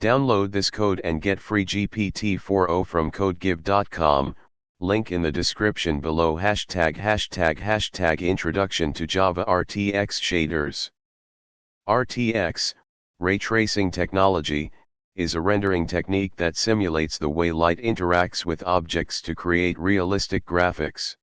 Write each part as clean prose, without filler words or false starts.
Download this code and get free GPT-4o from codegive.com, link in the description below. ### Introduction to Java RTX Shaders. RTX, ray tracing technology, is a rendering technique that simulates the way light interacts with objects to create realistic graphics.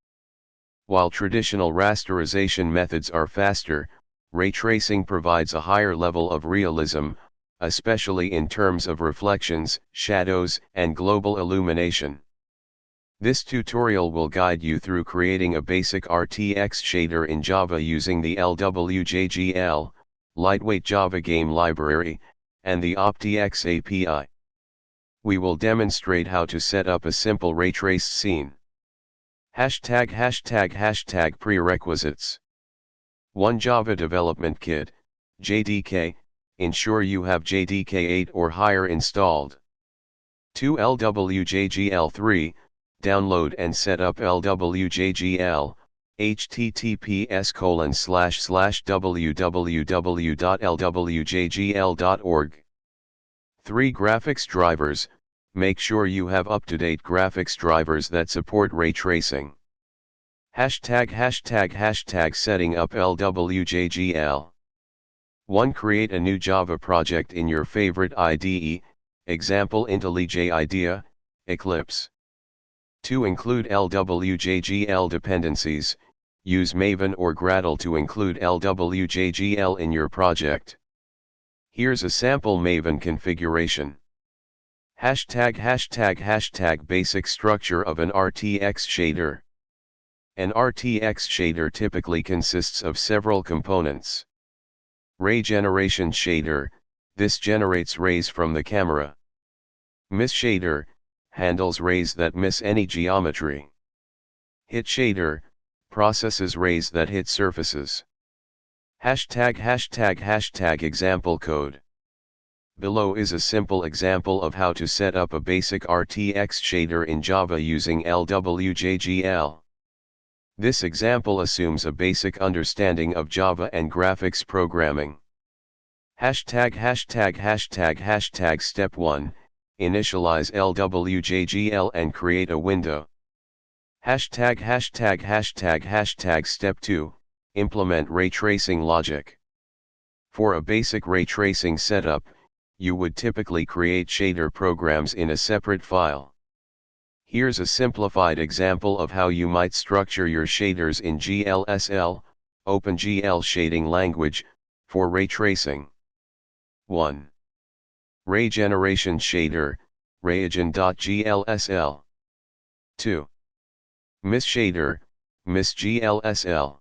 While traditional rasterization methods are faster, ray tracing provides a higher level of realism, especially in terms of reflections, shadows, and global illumination. This tutorial will guide you through creating a basic RTX shader in Java using the LWJGL, lightweight Java game library, and the OptiX API. We will demonstrate how to set up a simple ray traced scene. ### Prerequisites. 1 Java Development Kit, JDK, ensure you have JDK 8 or higher installed. 2 LWJGL3, download and set up LWJGL, https://www.lwjgl.org. 3 Graphics Drivers, make sure you have up-to-date graphics drivers that support ray tracing. ### Setting up LWJGL. 1 Create a new Java project in your favorite IDE, example IntelliJ IDEA, Eclipse. 2 Include LWJGL dependencies, use Maven or Gradle to include LWJGL in your project. Here's a sample Maven configuration. ### Basic structure of an RTX shader. An RTX shader typically consists of several components. Ray generation shader, this generates rays from the camera. Miss shader, handles rays that miss any geometry. Hit shader, processes rays that hit surfaces. ### Example code. Below is a simple example of how to set up a basic RTX shader in Java using LWJGL. This example assumes a basic understanding of Java and graphics programming. ### Step 1, initialize LWJGL and create a window. Step 2, implement ray tracing logic. For a basic ray tracing setup, you would typically create shader programs in a separate file. Here's a simplified example of how you might structure your shaders in GLSL, OpenGL shading language, for ray tracing. 1. Ray generation shader, Rayagen.glsl. 2. Miss shader, Miss.glsl.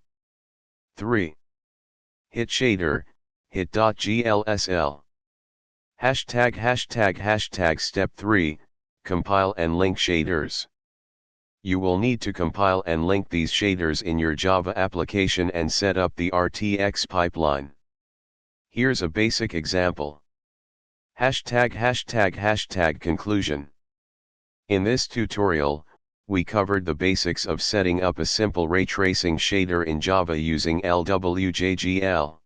3. Hit shader, Hit.glsl. Step 3, compile and link shaders. You will need to compile and link these shaders in your Java application and set up the RTX pipeline. Here's a basic example. Conclusion. In this tutorial, we covered the basics of setting up a simple ray tracing shader in Java using LWJGL.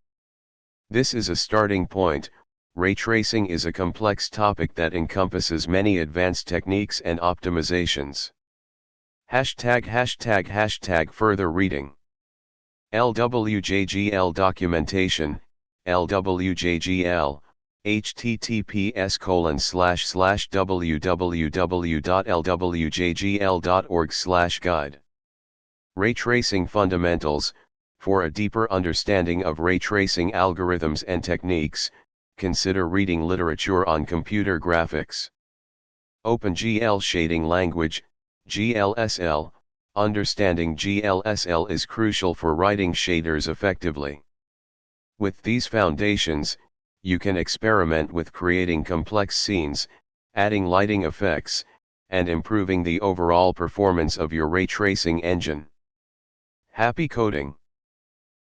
This is a starting point. Ray tracing is a complex topic that encompasses many advanced techniques and optimizations. Further reading. LWJGL documentation, LWJGL, https://www.lwjgl.org/guide. Ray tracing fundamentals. For a deeper understanding of ray tracing algorithms and techniques, consider reading literature on computer graphics. OpenGL shading language, GLSL. Understanding GLSL is crucial for writing shaders effectively. With these foundations, you can experiment with creating complex scenes, adding lighting effects, and improving the overall performance of your ray tracing engine. Happy coding!